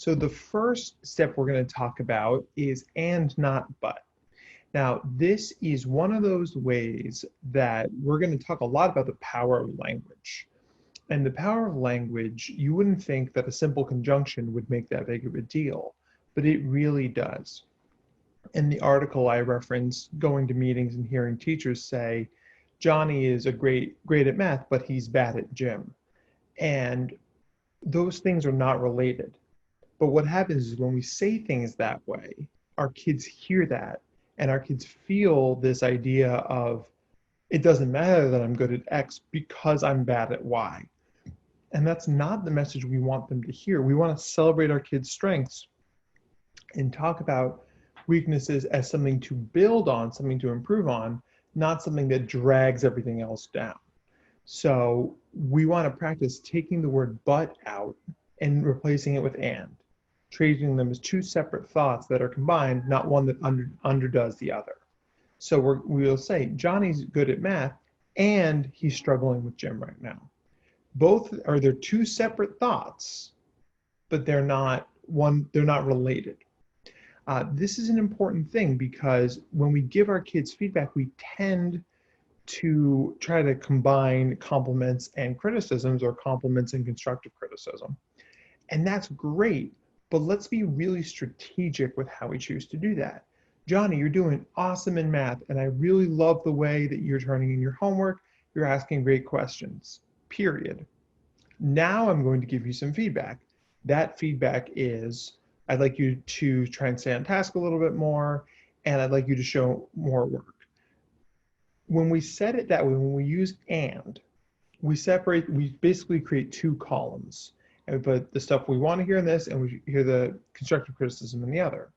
So the first step we're going to talk about is and not but. Now, this is one of those ways that we're going to talk a lot about the power of language. And the power of language, you wouldn't think that a simple conjunction would make that big of a deal, but it really does. In the article I referenced, going to meetings and hearing teachers say, Johnny is a great at math, but he's bad at gym. And those things are not related. But what happens is when we say things that way, our kids hear that and our kids feel this idea of it doesn't matter that I'm good at X because I'm bad at Y. And that's not the message we want them to hear. We want to celebrate our kids' strengths and talk about weaknesses as something to build on, something to improve on, not something that drags everything else down. So we want to practice taking the word but out and replacing it with and, treating them as two separate thoughts that are combined, not one that underdoes the other. So we'll say, Johnny's good at math and he's struggling with gym right now. Both are they're two separate thoughts, but they're not related. This is an important thing because when we give our kids feedback, we tend to try to combine compliments and criticisms or compliments and constructive criticism. And that's great, but let's be really strategic with how we choose to do that. Johnny, you're doing awesome in math, and I really love the way that you're turning in your homework. You're asking great questions, period. Now I'm going to give you some feedback. That feedback is, I'd like you to try and stay on task a little bit more, and I'd like you to show more work. When we set it that way, when we use and, we basically create two columns. And we put the stuff we want to hear in this, and we hear the constructive criticism in the other.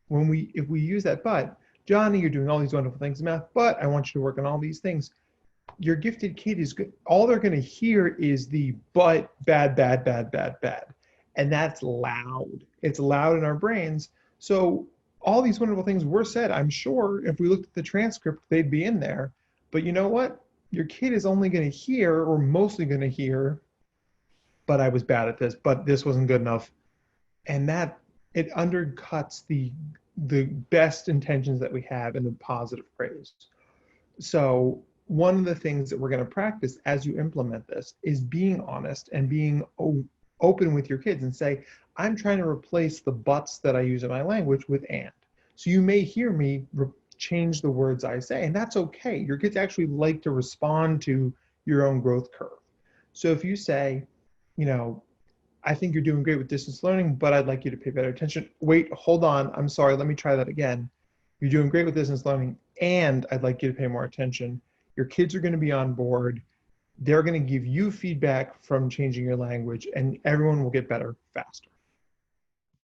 If we use that but, Johnny, you're doing all these wonderful things in math, but I want you to work on all these things. Your gifted kid is good. All they're going to hear is the but, bad, bad, bad, bad, bad. And that's loud. It's loud in our brains. So all these wonderful things were said. I'm sure if we looked at the transcript, they'd be in there. But you know what? Your kid is only going to hear, or mostly going to hear, but I was bad at this, but this wasn't good enough. And that, it undercuts the best intentions that we have in the positive praise. So one of the things that we're going to practice as you implement this is being honest and being open with your kids and say, I'm trying to replace the buts that I use in my language with and. So you may hear me change the words I say, and that's okay. Your kids actually like to respond to your own growth curve. So if you say, I think you're doing great with distance learning, but I'd like you to pay better attention. Wait, hold on. I'm sorry. Let me try that again. You're doing great with distance learning, and I'd like you to pay more attention. Your kids are going to be on board. They're going to give you feedback from changing your language, and everyone will get better faster.